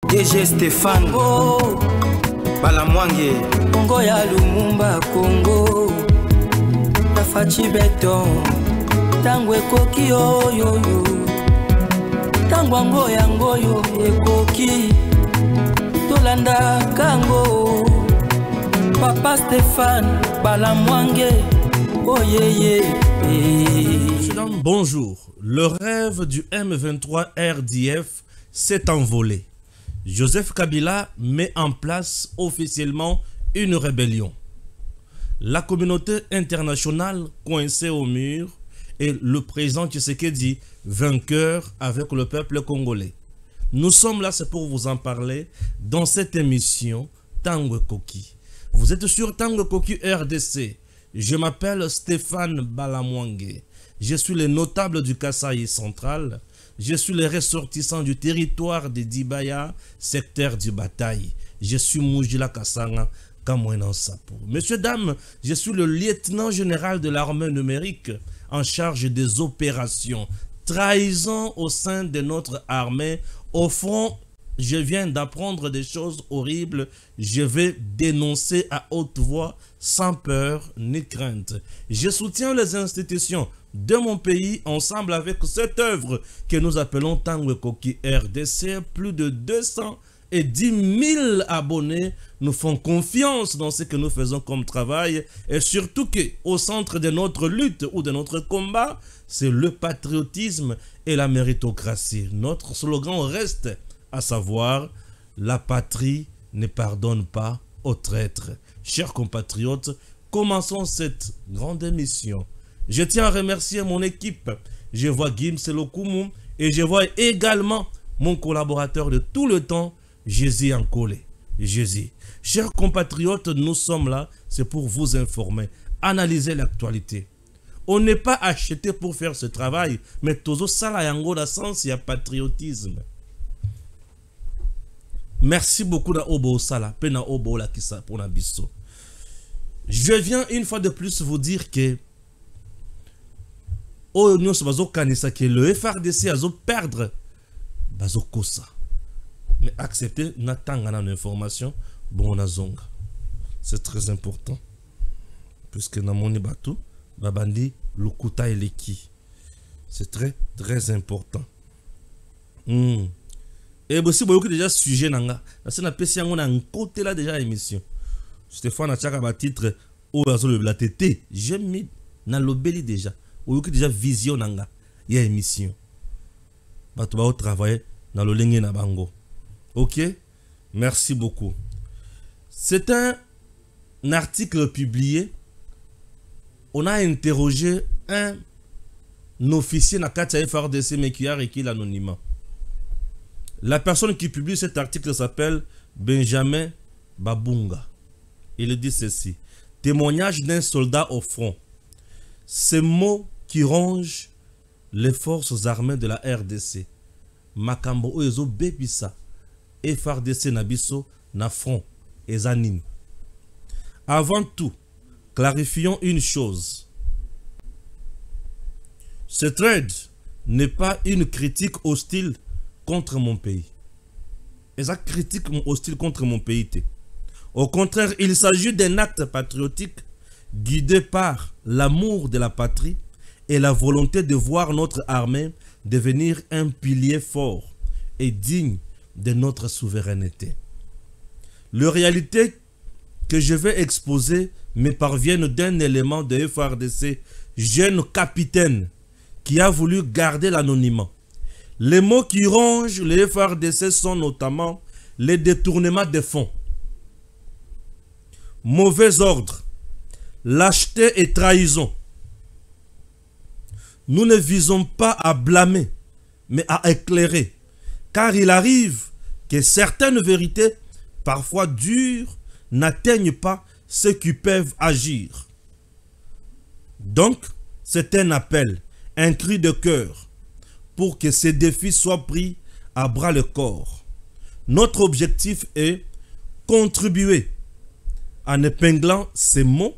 DG Stéphane Balamwange Congo ya Lumumba Congo Tafachi Beton Tango ekoki oyoyo Tango ango yango yo ekoki Tolanda kango Papa Stéphane Balamwange Oh yeah yeah. Bonjour, le rêve du M23 RDF s'est envolé. Joseph Kabila met en place officiellement une rébellion. La communauté internationale coincée au mur et le président Tshisekedi vainqueur avec le peuple congolais. Nous sommes là, c'est pour vous en parler dans cette émission Tango Koki. Vous êtes sur Tango Koki RDC. Je m'appelle Stéphane Balamwange. Je suis le notable du Kasaï central. Je suis le ressortissant du territoire de Dibaya, secteur du Bataille. Je suis Moujila Kassanga, Kamouenan Sapo. Messieurs, dames, je suis le lieutenant général de l'armée numérique en charge des opérations. Trahison au sein de notre armée. Au front, je viens d'apprendre des choses horribles. Je vais dénoncer à haute voix, sans peur ni crainte. Je soutiens les institutions de mon pays ensemble avec cette œuvre que nous appelons Tango Koki RDC. Plus de 210 000 abonnés nous font confiance dans ce que nous faisons comme travail et surtout qu'au centre de notre lutte ou de notre combat, c'est le patriotisme et la méritocratie. Notre slogan reste à savoir, la patrie ne pardonne pas aux traîtres. Chers compatriotes, commençons cette grande émission. Je tiens à remercier mon équipe. Je vois Gims Lokumu et je vois également mon collaborateur de tout le temps, Jésus Ankole. Jésus. Chers compatriotes, nous sommes là, c'est pour vous informer, analyser l'actualité. On n'est pas acheté pour faire ce travail, mais tozo sala yango da sens ya patriotisme. Merci beaucoup na Obo Sala, pena Obo la kisa pour Nabiso. Je viens une fois de plus vous dire que le FRDC a perdre bazo kosa. Mais accepter n'attendre une information bon zonga. C'est très important. Puisque dans mon bateau, babandi lukuta eleki. C'est très important. Et aussi, vous avez déjà sujet nanga. C'est un PC on a un côté là déjà émission. Stéphane a tchaka ba titre au la TT. J'aime mis dans l'obéli déjà. Vous avez déjà vision nanga. Il y a émission. Bah tu vas travailler dans le lingue na bango. Ok. Merci beaucoup. C'est un article publié. On a interrogé un officier na Katia FRDC mais qui a requis l'anonymat. La personne qui publie cet article s'appelle Benjamin Babunga. Il dit ceci. Témoignage d'un soldat au front. Ces mots qui rongent les forces armées de la RDC. Makambo oezo bebisa. FRDC nabiso na front. Ezanin. Avant tout, clarifions une chose. Ce trade n'est pas une critique hostile contre mon pays. Et ça critique hostile contre mon pays. Au contraire, il s'agit d'un acte patriotique guidé par l'amour de la patrie et la volonté de voir notre armée devenir un pilier fort et digne de notre souveraineté. Les réalités que je vais exposer me parviennent d'un élément de FRDC, jeune capitaine, qui a voulu garder l'anonymat. Les mots qui rongent les FRDC sont notamment les détournements de fonds, mauvais ordre, lâcheté et trahison. Nous ne visons pas à blâmer, mais à éclairer, car il arrive que certaines vérités, parfois dures, n'atteignent pas ceux qui peuvent agir. Donc, c'est un appel, un cri de cœur, pour que ces défis soient pris à bras le corps. Notre objectif est contribuer en épinglant ces mots,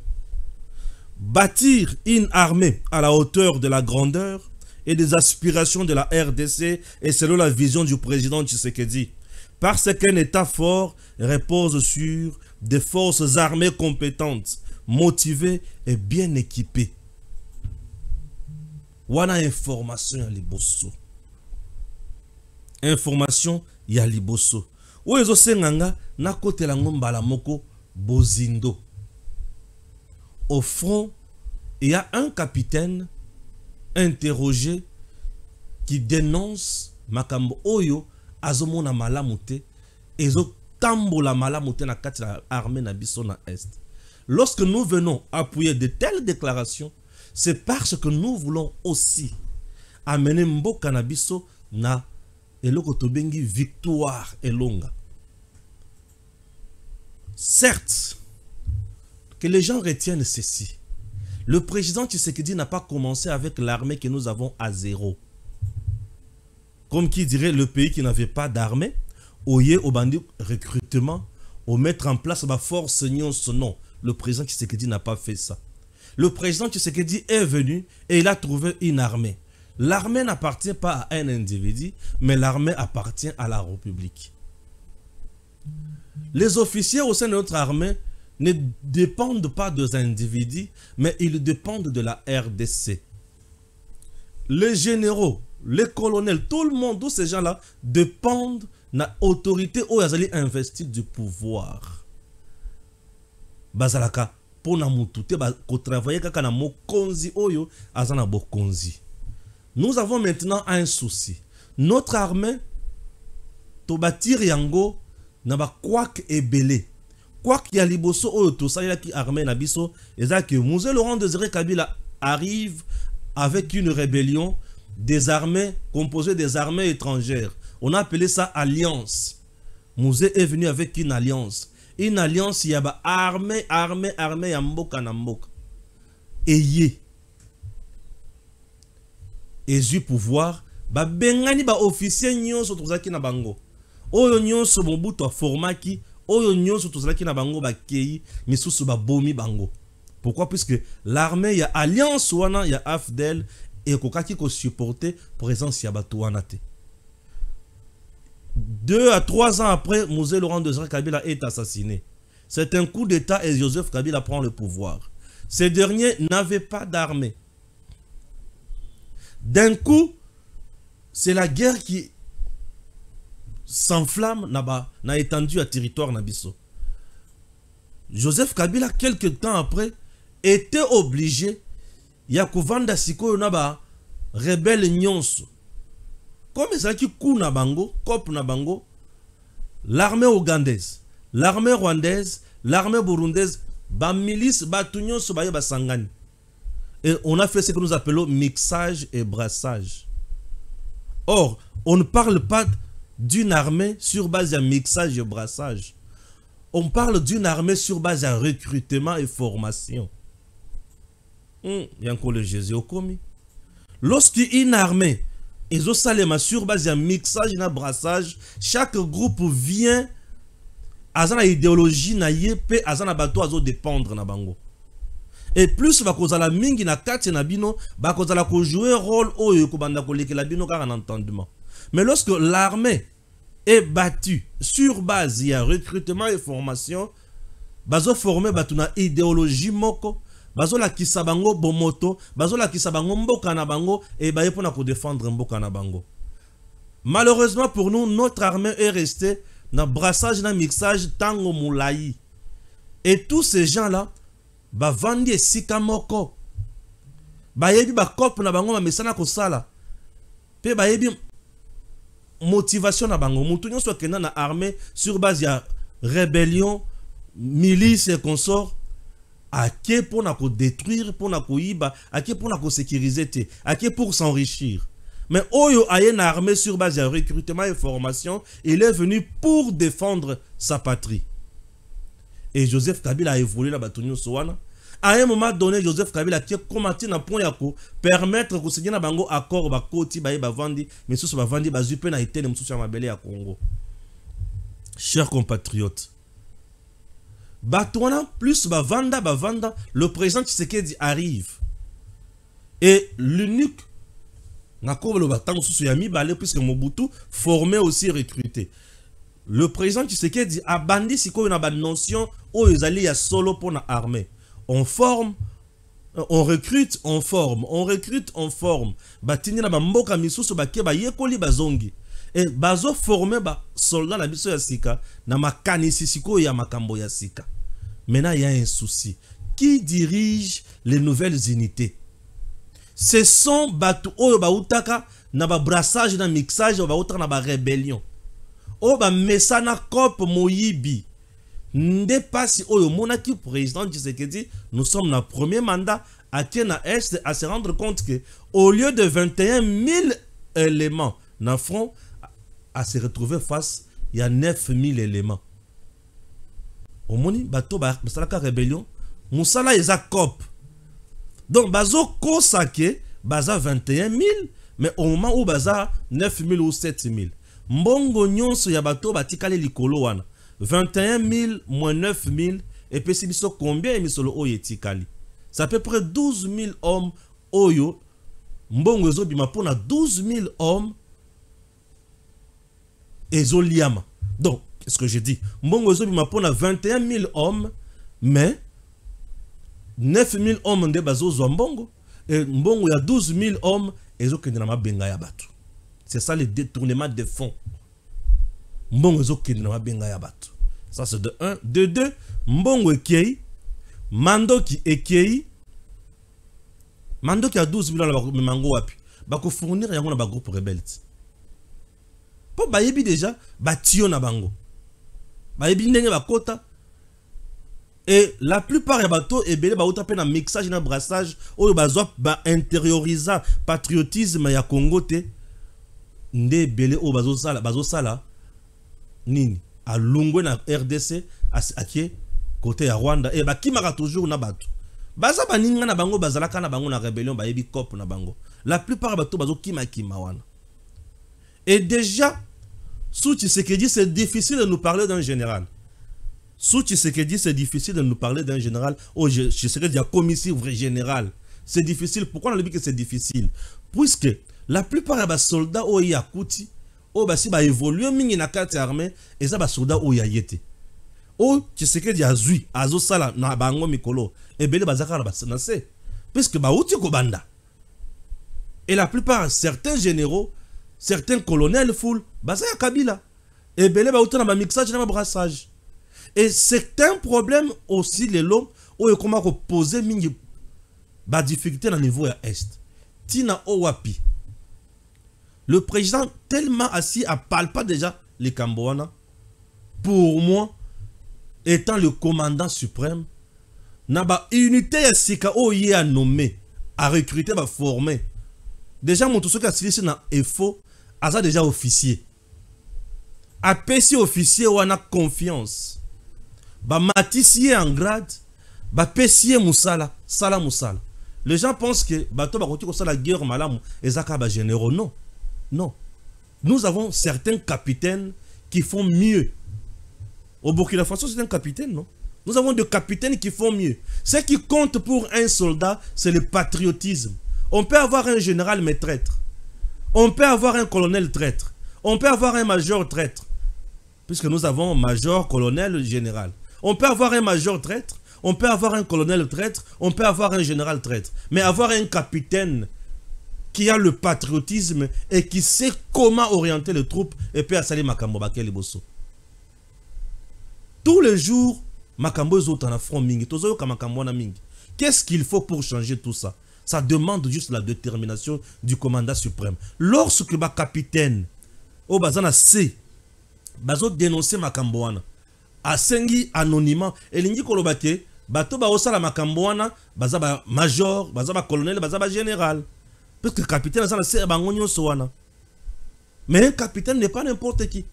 bâtir une armée à la hauteur de la grandeur et des aspirations de la RDC et selon la vision du président Tshisekedi. Parce qu'un État fort repose sur des forces armées compétentes, motivées et bien équipées. Wana information ya liboso. Information ya liboso. Oyo senganga na kote la ngombala moko bozindo. Au front, il y a un capitaine interrogé qui dénonce makambo oyo azomona malamute ezo tambola malamute na kati la armée na biso na est. Lorsque nous venons appuyer de telles déclarations, c'est parce que nous voulons aussi amener mboka na biso na eloko tobengi victoire elonga. Certes, que les gens retiennent ceci. Le président Tshisekedi n'a pas commencé avec l'armée que nous avons à zéro. Comme qui dirait le pays qui n'avait pas d'armée, au bandit recrutement, au mettre en place ma force non. Le président Tshisekedi n'a pas fait ça. Le président Tshisekedi est venu et il a trouvé une armée. L'armée n'appartient pas à un individu, mais l'armée appartient à la République. Les officiers au sein de notre armée ne dépendent pas des individus, mais ils dépendent de la RDC. Les généraux, les colonels, tout le monde, tous ces gens-là dépendent de l'autorité où ils allaient investir du pouvoir. Bazalaka, pour nous travailler kaka na mokonzi oyo azana bokonzi. Nous avons maintenant un souci. Notre armée, to bâtir yango na ba kwak ebele. Kwak ya liboso oyo to sa ki armée na biso, eza que Mzee Laurent Désiré Kabila arrive avec une rébellion des armées composées des armées étrangères. On a appelé ça alliance. Mzee est venu avec une alliance. Une alliance y a ba armée ya mboka na mboka. Eye. Et du pouvoir, ba bengani ba officier nyonso tozaki na bango. Oyo nyonso Mobutu a formaki, oyo nyonso tozaki na bango ba kei, misusu ba bomi bango. Pourquoi? Puisque l'armée ya alliance wana ya AFDEL et kokaki ko supporter présence ya batu wana te. 2 à 3 ans après, Mzee Laurent Désiré Kabila est assassiné. C'est un coup d'État et Joseph Kabila prend le pouvoir. Ces derniers n'avaient pas d'armée. D'un coup, c'est la guerre qui s'enflamme n'a étendu à territoire Nabiso. Joseph Kabila, quelques temps après, était obligé Yakovanda Siko Naba rebelle nyonso. Comme ça qui kou na bango, kop na bango, l'armée ougandaise, l'armée rwandaise, l'armée burundaise, ba milice, ba nyonso ba ba sangani. Et on a fait ce que nous appelons mixage et brassage. Or, on ne parle pas d'une armée sur base de mixage et brassage. On parle d'une armée sur base de recrutement et formation. Il y a encore le Jésus au commis. Lorsqu'une armée et sur base de mixage et brassage, chaque groupe vient à une idéologie na yépe à un bateau à dépendre na bango. Et plus va cause la mingi na kati na bino ba cause la ko jouer rôle oyo ko banda ko leke la bino car un entendement. Mais lorsque l'armée est battue sur base de recrutement et formation, bazo former batuna idéologie moko, bazo la kisabango bomoto, bazo la kisabango mboka na bango et ba yepona ko défendre mboka na bango. Malheureusement pour nous, notre armée est restée dans brassage na mixage tango moulayi. Et tous ces gens-là ba vandi esika moko ba yebi ba kop na bango ma mesana ko sala pe ba yebi motivation na bango mutu nyonso kenda na armée sur base ya rébellion milice et consorts ake pour na ko détruire pour na ko yiba ake pour na ko sécuriser te ake pour s'enrichir. Mais oyo aye na armée sur base ya recrutement et formation, il est venu pour défendre sa patrie. Et Joseph Kabila a évolué la bataille Sowana. À un moment donné, Joseph Kabila a commenté na point yako permettre que ce na bango accord ba koti ba vandi mais sous ba vandi ba zupe na itene msusu ya mabele ya Congo. Chers compatriotes, batouana plus ba vanda, le président Tshisekedi arrive. Et l'unique na ko le batang sous ya mi balé puisque Mobutu formé aussi recruté. le président Tshisekedi a bandi sikoyo na ba notion oyo ezali ya solo pour na armée. On forme, on recrute, on forme, on recrute, on forme. Batini na ba mboka misusu bakie ba yekoli bazongi. Et bazo former ba soldat na biso ya sika na makanisi sikoyo ya makambo ya sika. Maintenant il y a un souci. Qui dirige les nouvelles unités? Ce sont batu oyo ba utaka na ba brassage na mixage ba utaka na ba rébellion. O ba mesana cop moyibi. Nde pasi oyo monaki président Tshisekedi, nous sommes dans premier mandat à Kenya Est à se rendre compte que au lieu de 21 000 éléments dans le front, à se retrouver face, il y a 9 000 éléments. Au moni bato ba salaka rébellion, musala eza cop. Donc bazo kosake baza 21 000, mais au moment où baza 9 000 ou 7 000. Mbongo nyonso ya bato batikale likolo wana 21 000 moins 9 000 et puis si biso combien emisolo oyo etikali, c'est à peu près 12 000 hommes oyo mbongo ezo bima pona 12 000 hommes ezo liama. Donc qu'est-ce que je dis, mbongo ezo bima pona 21 000 hommes mais 9 000 hommes nde bazo zwa mbongo et mbongo ya 12 000 hommes ezo kende na mabenga ya bato. C'est ça le détournement de fonds. Mbongo ezo kende na mabenga ya bato. Ça c'est de 1. De 2, mbongo ekei, mandoki ekei, mandoki a 12 000 ans na mango wapi. Bako fournir yango na ba groupe rebelle. Po bayebi déjà batio na bango. Bayebi ndenge bakota. Et la plupart ya bato ebele ba uta pe na mixage na brassage oyo bazwa ba intérioriser patriotisme ya Congo te. Nde belé o bazo sala nini a lungwe na RDC akie côté ya Rwanda et bakimaka toujours na bato baza baninga na bango bazalaka na bango na rébellion bayebi cop na bango. La plupart bato bazo kima wana. Et déjà sous Tshisekedi c'est difficile de nous parler d'un général. Sous Tshisekedi c'est difficile de nous parler d'un général. Oh Tshisekedi a commissaire vrai général. C'est difficile. Pourquoi on a dit que c'est difficile? Puisque la plupart des soldats au Yakouti, au basi ba évoluer mingi na carte armée, et ça ba soldats au Yayete. O Tshisekedi azui, azo sala na bango mikolo, et bele bazaka na basanase, puisque ba uti ko banda. Et la plupart certains généraux, certains colonels full, basa ya Kabila, et bele ba uti na ba mixage na ba brassage. Et c'est un problème aussi les l'homme où comment poser mingi ba difficulté dans le niveau à est. Tina Owapi. Le président tellement assis à parle pas déjà les Cambouana. Pour moi, étant le commandant suprême, n'a pas unité à sika oye à nommer, à recruter, à former. Déjà mon tout ce qui a signé dans EFO, a déjà officier. A PC officier ou a confiance. Ba matissier en grade, ba pessier moussala, sala moussala. Les gens pensent que bato ba koti ko sala guerre malamu ezaka ba généraux. Non. Non. Nous avons certains capitaines qui font mieux. Au Burkina Faso, c'est un capitaine, non? Nous avons des capitaines qui font mieux. Ce qui compte pour un soldat, c'est le patriotisme. On peut avoir un général mais traître. On peut avoir un colonel traître. On peut avoir un major traître. Puisque nous avons major, colonel, général. On peut avoir un major traître. On peut avoir un colonel traître. On peut avoir un général traître. Mais avoir un capitaine qui a le patriotisme et qui sait comment orienter les troupes et puis à salir Makambo Bakeli Bosso. Tous les jours, Makambo est en front mingi. Qu'est-ce qu'il faut pour changer tout ça? Ça demande juste la détermination du commandant suprême. Lorsque ma capitaine, au bazana C, bazo dénoncer Makambo wana, a sengi anonymat, et l'ingi kolobake, bato ba osala Makambo wana, baza ba major, baza ba colonel, baza ba général. Parce que le capitaine a. Mais un capitaine n'est pas n'importe qui.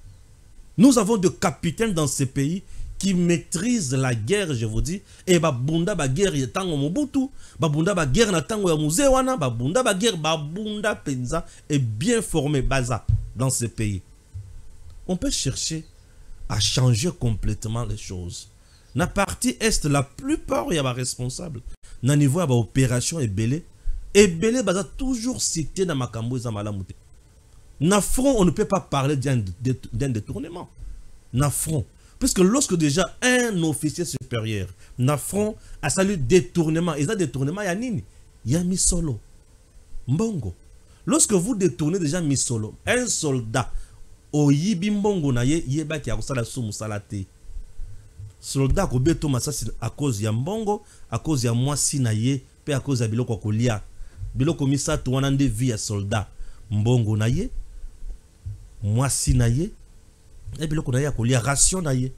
Nous avons des capitaines dans ces pays qui maîtrisent la guerre, je vous dis. Et babunda ba guerre tango Mobutu, babunda ba guerre na tango ya Muzewana, babunda ba guerre babunda penza est bien formé baza dans ces pays. On peut chercher à changer complètement les choses. Na partie est la plupart y a responsable. Na niveau ya opération et belé. Et Belé baza toujours cité dans Makambo et Zamalamouté. Na front, on ne peut pas parler d'un détournement. na front. Puisque lorsque déjà un officier supérieur na front a salué détournement, et ça détournement ya nini? Ya misolo. Mbongo. Lorsque vous détournez déjà misolo, un soldat oyibi mbongo na ye yeba ki akosala sumu salate. Soldat ko beto masasi à cause ya mbongo, à cause ya mwasi na ye, pe à cause ya biloko kolia. Biloko misato wana nde vie ya soldat. Mbongo na ye, mwasi na ye, et biloko na ye kolia ration na ye.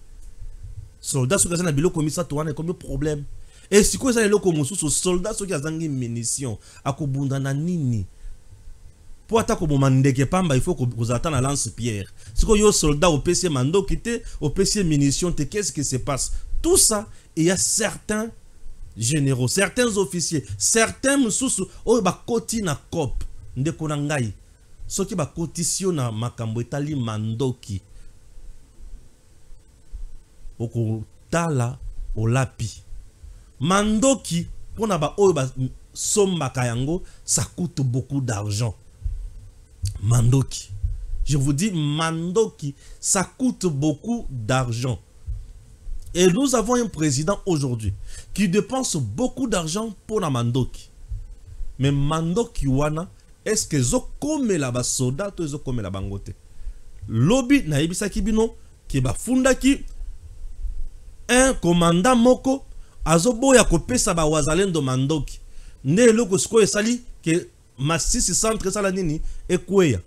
Soldat soki azana biloko misato wana comme problème. Et si ko ezana biloko mosusu soldat soki azangi munition akobunda na nini? Pour attaquer au mandeke pamba, il faut que vous attendez à lance-pierre. Si vous avez un soldat au PC mando quitté, au PC munitions, qu'est-ce qui se passe? Tout ça, il y a certains généraux, certains officiers, certains moussous, oh ba koti na cop, ndekonangai. Ce qui ba cotisio na makambo etali mandoki. Oko tala o lapi. Mandoki, pour na ba oh ba somba kayango, ça coûte beaucoup d'argent. Mandoki. Je vous dis, Mandoki, ça coûte beaucoup d'argent. Et nous avons un président aujourd'hui qui dépense beaucoup d'argent pour la Mandoki. Mais Mandoki wana, est-ce que zo comme la basoda to zo comme la bangote? Lobby na yebisa kibino ki ba fundaki un commandant moko azoboya kopesa ba wazalendo Mandoki. Ne loko sko esali ke Masisi centre sala nini ekweya.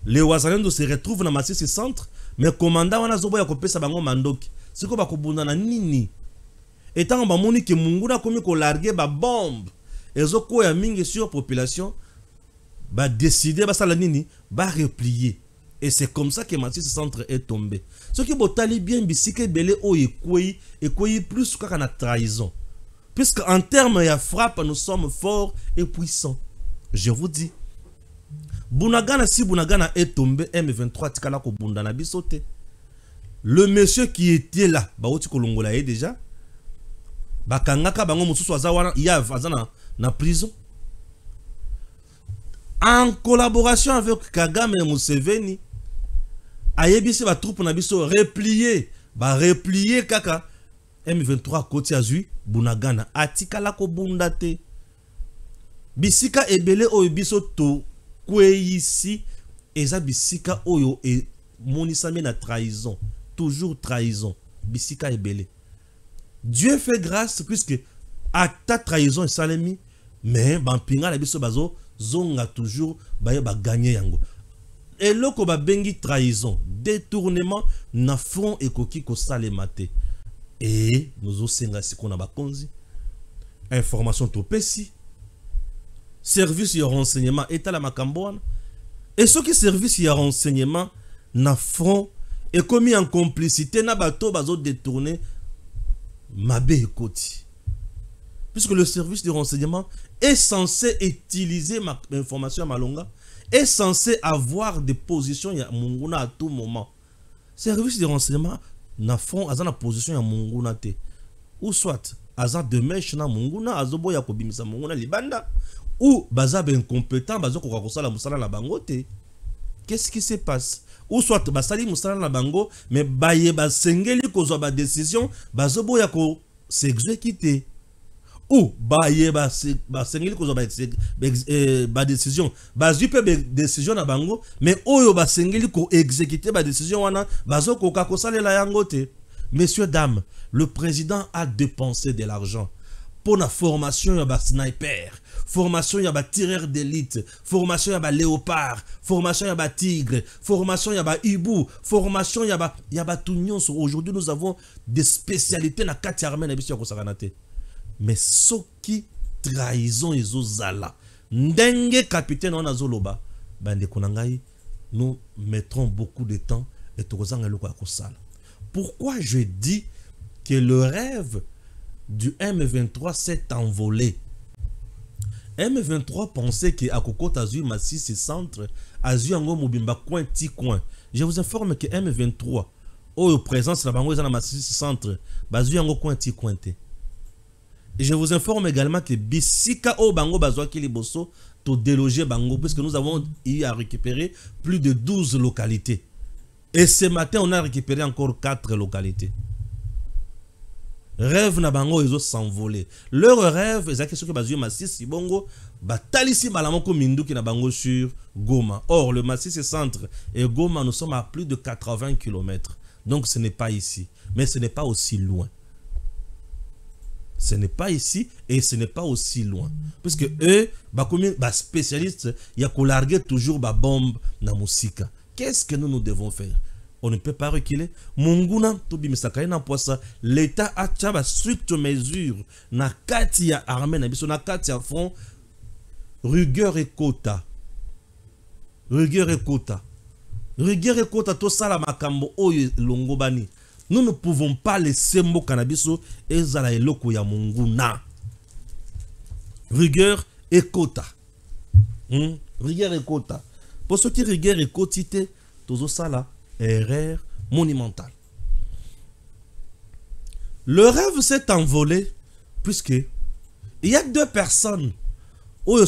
Les wazalendo se retrouvent na Masisi centre, mais commandant wana zoboya kopesa bango Mandoki. Siko ba kobunda na nini? Etant ba moni ke munguna komi ko larguer ba bombe. Ezo koya mingi sur population ba décider ba sala nini ba replier. Et c'est comme ça que Masisi centre est tombé. Ce qui botali bien bisike belé o ekweyi plus kaka na trahison. Puisque en termes de frappe, nous sommes forts et puissants. Je vous dis, Bunagana, si Bunagana est tombé, M23 tikala ko bundana bisote. Le monsieur qui était là, baoti kolongola est déjà. Bakangaka bango mususu azawana yav azana na prison. En collaboration avec Kagame et Museveni, ayebisi ba troupe na biso replier, kaka M23 côté azui Bunagana atikala ko bundate. Bisika ebele oyo biso to kweyisi eza bisika oyo e monisame na trahison, toujours trahison, bisika ebele. Dieu fait grâce puisque à ta trahison et salemi, mais bampinga na biso bazo zonga toujours ba gagner yango. Et loko ba bengi trahison, détournement na front ekoki ko salemate. Et nous osenga sikona ba konzi information to pesi service de renseignement est à la Macambouane. Et ce qui service de renseignement na front est commis en complicité na bateau bazo détourné mabe ekoti. Puisque le service de renseignement est censé utiliser ma information à Malonga, est censé avoir des positions ya munguna à tout moment. Service de renseignement na front azana position ya munguna te. Ou soit aza de mèche na munguna azobo ya kobimisa munguna libanda. Ou bazab incompétent bazo ko kosala musala la bango te. Qu'est-ce qui se passe? Ou soit basali musala la bango mais baye basengeli kozwa ba décision bazo boya ko s'exécuter. Ou baye basengeli kozwa ba décision bazu pe décision na bango mais oyo basengeli ko exécuter ba décision wana bazo ko kosala la yango te. Messieurs dames, le président a dépensé de l'argent pour la formation ya ba sniper, formation ya ba tireur d'élite, formation ya ba léopard, formation ya ba tigre, formation ya ba hibou, formation ya ba tout. Aujourd'hui nous avons des spécialités na kati armée na biso ya kosakanate. Mais soki trahison ezozala ndenge capitaine wana zoloba bande konangai, nous mettrons beaucoup de temps et tokozanga loko akosala. Pourquoi je dis que le rêve du M23 s'est envolé? M23 pensait que à Kokota Azui Masisi centre, Azui Ango Mobimba coin ti coin. Je vous informe que M23 au présence la bango na Masisi centre, Bazui Ango coin ti coin te. Et je vous informe également que Bisika au bango bazwa ki liboso to déloger bango puisque nous avons eu à récupérer plus de 12 localités. Et ce matin, on a récupéré encore 4 localités. Rêve na bango ils ont s'envolé. Leur rêve, c'est que bazui Masisi bongo batalisi balamoko minduki na bango sur Goma. Or le Masisi centre et Goma, nous sommes à plus de 80 km. Donc ce n'est pas ici, mais ce n'est pas aussi loin. Ce n'est pas ici et ce n'est pas aussi loin. Parce que eux, spécialistes, il y a qu'on larguer toujours ba bombe na musika. Qu'est-ce que nous devons faire? On ne peut pas reculer. Munguna tobi misaka na poisa. L'État a tchaba stricte mesure na kati ya armée na biso na kati ya front. Rigueur et quota. Rigueur et quota. Rigueur et quota to sala makambo oyo longobani. Nous ne pouvons pas laisser mo cannabiso et zala eloko ya munguna. Rigueur et quota. Rigueur et quota. Pour ce qui rigueur et quotité, tozo sala erreur monumentale. Le rêve s'est envolé puisque il y a 2 personnes au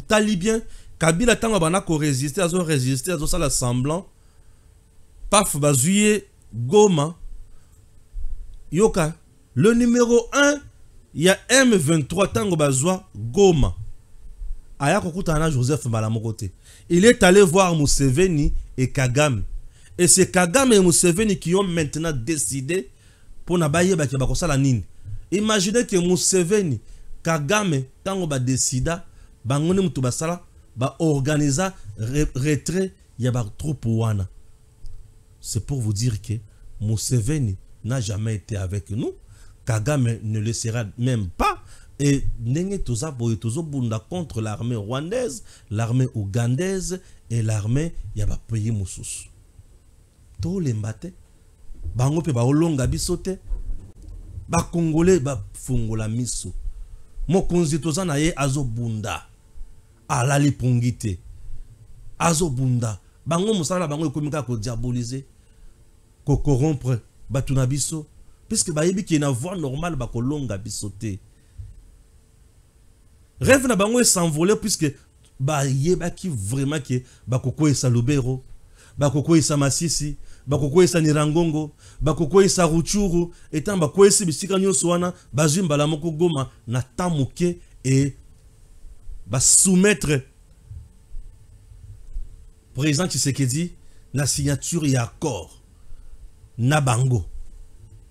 talibien Kabila tango bana ko résister à ça la semblant paf bazuye Goma yoka le numéro 1 il y a M23 tango bazwa Goma aya kokutana Joseph Mbalamokote. Il est allé voir Museveni et Kagame. Et c'est Kagame et Museveni qui ont maintenant décidé pour nabaye ba bakosala nini. Imaginez que Museveni, Kagame, tango ba décida, bangoni mutu basala, ba organisa retrait ya ba troupe wana. C'est pour vous dire que Museveni n'a jamais été avec nous. Kagame ne le sera même pas. Et nenge toza boye tozo bunda contre l'armée rwandaise, l'armée ougandaise et l'armée ya ba pays mususu. To le mbate bango pe ba olonga bisote ba congolais ba fungola miso mokonzi toza na ye azo bunda alali pongite azo bunda bango musala bango ekomika ko diaboliser ko corrompre batuna biso puisque ba yebi ki na voie normale ba kolonga bisote. Rêve na bango s'envoler puisque ba yeba ki vraiment ki ba koko esa Lubero, ba koko esa Masisi, ba koko esa Nirangongo, ba koko esa Ruchuru, etant ba koko esa bisika nyonso wana bazwi Mbalamoko Goma na tamuke et ba soumettre président Tshisekedi la signature et accord na bango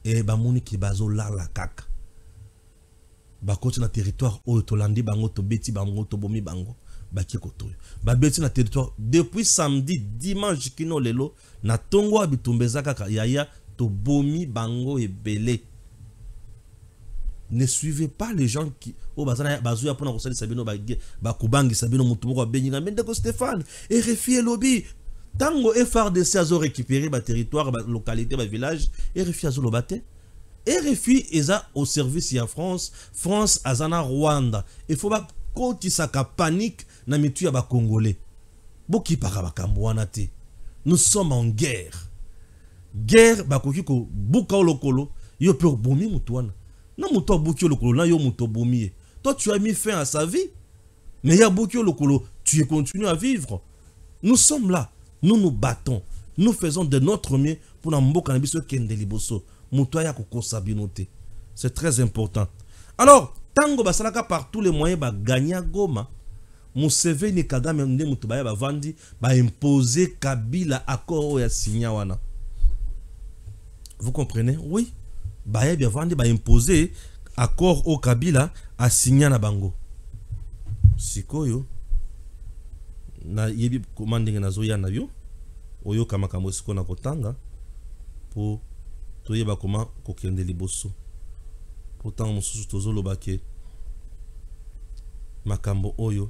et ba moni ki bazo la kaka. Bakoti na territoire oyo tolandi bango to beti bango to bomi bango baki koto ba beti na territoire depuis samedi dimanche kino lelo na tongo abitumbeza kaka yaya to bomi bango ebele. Ne suivez pas les gens qui o bazana bazuya pona ko sali sabino ba kubangi sabino mutu moko benyinga mendeko Stéphane et RFI lobby tango FRDC azo récupérer ba territoire ba localité ba village RFI azo lobate. RFI est au service de France, France azana Rwanda. Il faut pas qu'on saka panique na mitu ya ba Congolais. Boki para ba kambwana te. Nous sommes en guerre. Guerre ba koki ko buka lokolo yo pe bomi mutwana. Na muto buki lokolo na yo muto bomi. Toi tu as mis fin à sa vie. Mais ya buki lokolo, tu es continué à vivre. Nous sommes là, nous nous battons. Nous faisons de notre mieux pour na mboka na biso kende liboso. C'est très important. Alors, tango basalaka par tous les moyens ba gagner Goma, Museveni Kagame nde mutu ba vandi ba imposer Kabila accord ya signa wana. Vous comprenez? Oui. Ba bien vandi ba imposer accord au Kabila a signa na bango. Sikoyo na yebi commanding na zoya na yo oyo kama kamo siko na kotanga pour toyeba comment kokende liboso. Pourtant mususu tozoloba ke makambo oyo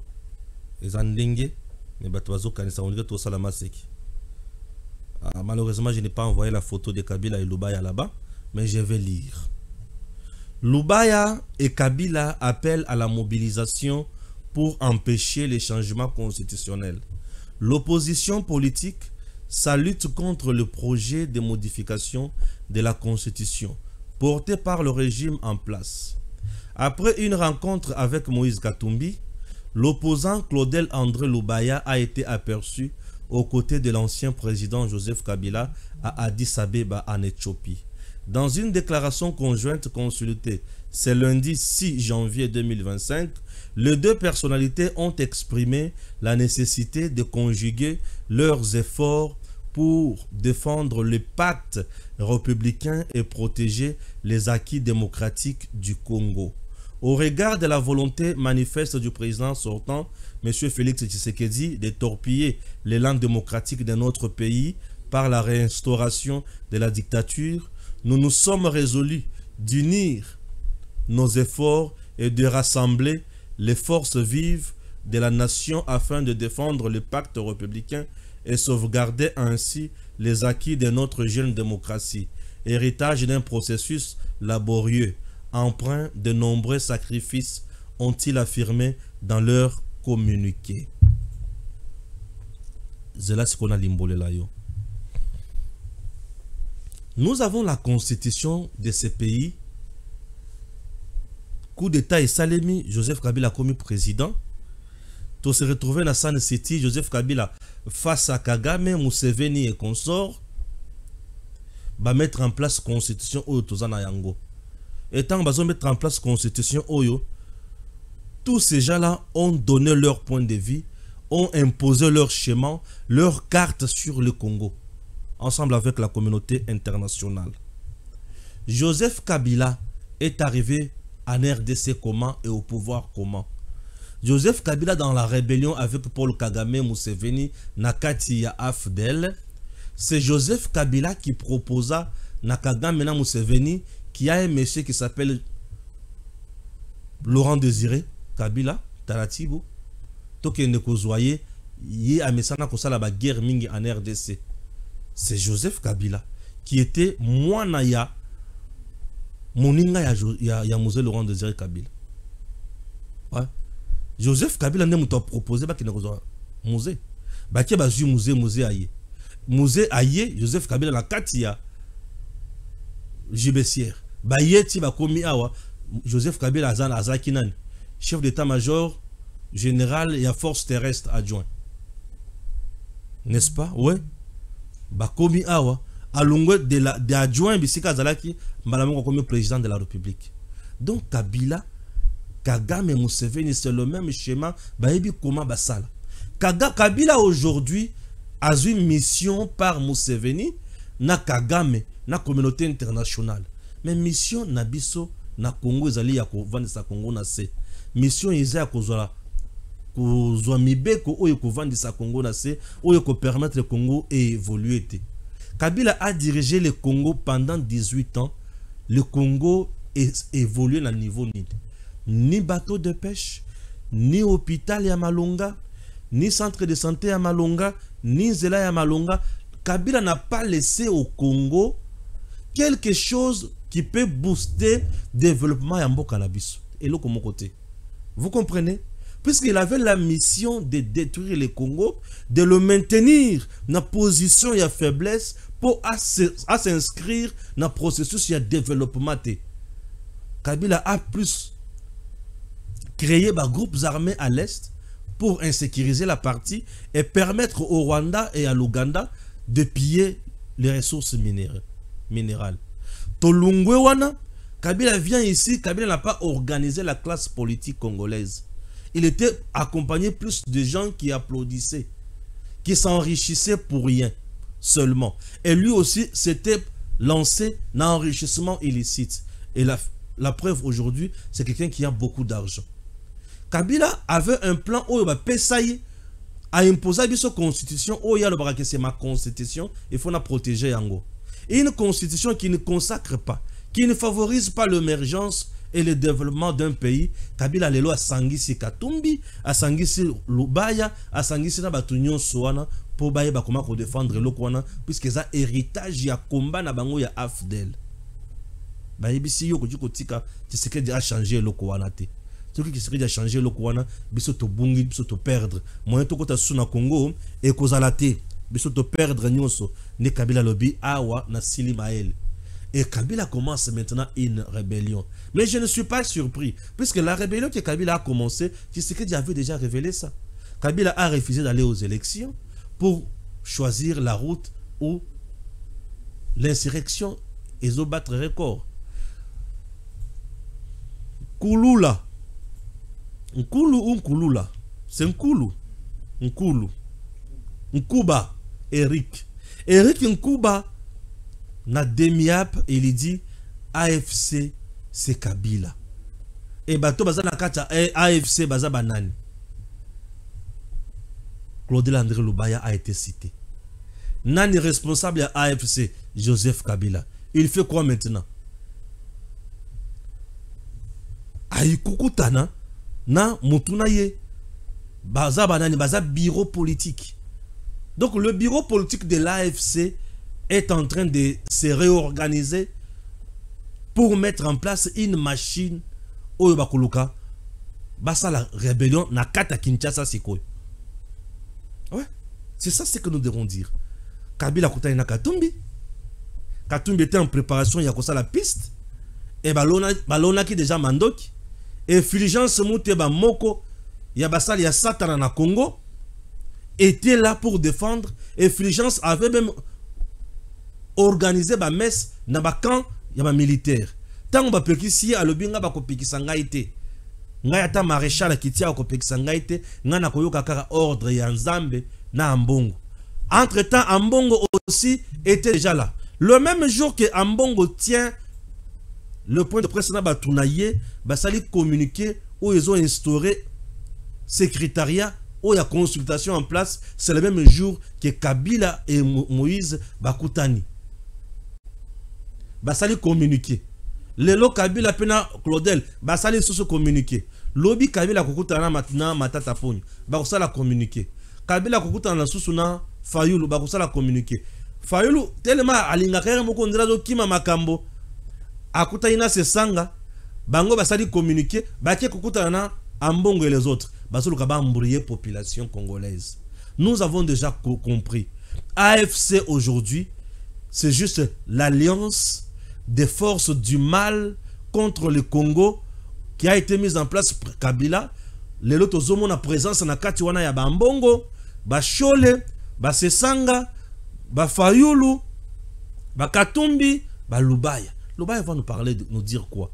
eza ndenge mais bato bazokanisa on dirait tosala maseki. Malheureusement je n'ai pas envoyé la photo de Kabila et Lubaya là-bas, mais je vais lire. Lubaya et Kabila appellent à la mobilisation pour empêcher les changements constitutionnels. L'opposition politique, sa lutte contre le projet de modification de la Constitution porté par le régime en place. Après une rencontre avec Moïse Katumbi, l'opposant Claudel André Lubaya a été aperçu aux côtés de l'ancien président Joseph Kabila à Addis Abeba en Éthiopie. Dans une déclaration conjointe consultée ce lundi 6 janvier 2025, les deux personnalités ont exprimé la nécessité de conjuguer leurs efforts pour défendre le pacte républicain et protéger les acquis démocratiques du Congo. Au regard de la volonté manifeste du président sortant, M. Félix Tshisekedi, de torpiller l'élan démocratique de notre pays par la réinstauration de la dictature, nous nous sommes résolus d'unir nos efforts et de rassembler les forces vives de la nation afin de défendre le pacte républicain et sauvegarder ainsi les acquis de notre jeune démocratie, héritage d'un processus laborieux, empreint de nombreux sacrifices, ont-ils affirmé dans leur communiqué. Nous avons la constitution de ce pays. Coup d'état et Salemi, Joseph Kabila commis président. Tout se retrouver dans San City, Joseph Kabila face à Kagame, Museveni et consorts, va mettre en place constitution Oyo Tozana Yango. Et tant qu'ils vont mettre en place constitution Oyo, tous ces gens-là ont donné leur point de vue, ont imposé leur schéma, leur carte sur le Congo, ensemble avec la communauté internationale. Joseph Kabila est arrivé en RDC comment et au pouvoir comment? Joseph Kabila dans la rébellion avec Paul Kagame, Museveni, Nakati ya Afdel, c'est Joseph Kabila qui proposa Nakagame na Museveni, qui a un monsieur qui s'appelle Laurent Désiré Kabila, Taratibo, toke ne kozwaye, yi amesana kosala ba guerre mingi en RDC. C'est Joseph Kabila qui était Mwanaya Moninga ya Mose Laurent Désiré Kabila. Ouais. Joseph Kabila ne m'a proposé qu'il ne kozwa Mose. Baki ba zu Mose aye. Mose aye Joseph Kabila la katia Jibesière. Ba yeti ba komi awa Joseph Kabila azaki nani chef d'état-major général et à force terrestre adjoint. N'est-ce pas? Ouais. Bakomi awa alongo de adjoint bisika zalaki malamu comme président de la République. Donc Kabila, Kagame et Museveni c'est le même schéma baebi comment basala. Kabila aujourd'hui a une mission par Museveni na Kagame na communauté internationale. Mais mission na biso na Congo ezali ya kovandisa Congo na se. Mission eza ya kozwa mibeko oyo kovandisa Congo na se oyo ko permettre le Congo évoluer te. Kabila a dirigé le Congo pendant 18 ans. Le Congo est évolué à niveau ni bateau de pêche, ni hôpital ya Malonga, ni centre de santé à Malonga, ni zela ya Malonga. Kabila n'a pas laissé au Congo quelque chose qui peut booster le développement ya mboka na biso. Et là, comme côté. Vous comprenez? Puisqu'il avait la mission de détruire le Congo, de le maintenir dans la position de faiblesse pour s'inscrire dans le processus de développement. Kabila a plus créé des groupes armés à l'Est pour insécuriser la partie et permettre au Rwanda et à l'Ouganda de piller les ressources minérales. Tolungwe wana, Kabila vient ici, Kabila n'a pas organisé la classe politique congolaise. Il était accompagné plus de gens qui applaudissaient, qui s'enrichissaient pour rien seulement. Et lui aussi s'était lancé dans l'enrichissement illicite. Et la preuve aujourd'hui, c'est quelqu'un qui a beaucoup d'argent. Kabila avait un plan où il va payer à imposer sa constitution. Où il y a le bras que c'est ma constitution, il faut la protéger Yango. Et une constitution qui ne consacre pas, qui ne favorise pas l'émergence et le développement d'un pays. Kabila lelo a sangisi Katumbi, a sangisi Lubaya, a sangisi na batunyon soana pour baye ba comment ko défendre lokwana puisque ça héritage ya combat na bango ya Afdel. Baye bisi yo ko tika Tshisekedi a changer lokwana te. Ce qui Tshisekedi a changer lokwana biso to bungi biso to perdre. Moyen to kota suna Congo e kozala te. Biso to perdre nyonso ne Kabila lobi awa na Silimael. Et Kabila commence maintenant une rébellion. Mais je ne suis pas surpris, puisque la rébellion que Kabila a commencé, Tshisekedi avait déjà révélé ça. Kabila a refusé d'aller aux élections pour choisir la route où l'insurrection ils ont battre record. Kulula. Nkulu ou Nkulula? C'est Nkulu. Nkulu. Nkuba. Eric. Eric Nkuba na demi-ap, il dit AFC c'est Kabila. Et bato baza na kata AFC baza banani. Claudel André Lubaya a été cité. Nani responsable à AFC? Joseph Kabila. Il fait quoi maintenant? Aïkoukutana na mutuna ye baza banani baza bureau politique. Donc le bureau politique de l'AFC est en train de se réorganiser pour mettre en place une machine oyo bakuluka basa la rébellion na kata Kinshasa sikoy. Ouais, c'est ça ce que nous devons dire. Kabila kutana na Katumbi. Katumbi était en préparation, il y a ça la piste. Et balona qui déjà mandoki. Et Fulgence Mouteba Moko, il y a basal, il y a Satana na Congo, était là pour défendre. Et Fulgence avait même organisé ba messe na ba camp, il y a militaire. Tant ba pekisi a lobinga ba kopekisa ngaite. Ngayata maréchal qui tia kopekisa ngaite, ngana koyoka kaka ordre ya Nzambe na Ambongo. Entre-temps, Ambongo aussi était déjà là. Le même jour que Ambongo tient le point de presse, Batounaye, Basali communiqué où ils ont instauré secrétariat, où il y a consultation en place. C'est le même jour que Kabila et Moïse Bakutani. Basali communiqué. Lelo Kabila pena Claudel, Basali sous communiqué. Lobby Kabila Kukutana maintenant Matata Pony. Bakosala communiqué. Kabila Kukutana Susuna Fayulu, Bakosala communiqué. Fayulu, tellement alingakere moko ndirazo kima makambo. Akuta ina se sanga. Bango basali communiqué. Baké kukuta na Ambongo et les autres. Basulu kaba mbrouiller population congolaise. Nous avons déjà compris. AFC aujourd'hui, c'est juste l'alliance des forces du mal contre le Congo qui a été mise en place par Kabila. Les autres zones na présence na kati wana ya Bambongo, Bashole, Basesanga, Bafayulu, Bakatumbi, Lubaya. Lubaya va nous parler, nous dire quoi?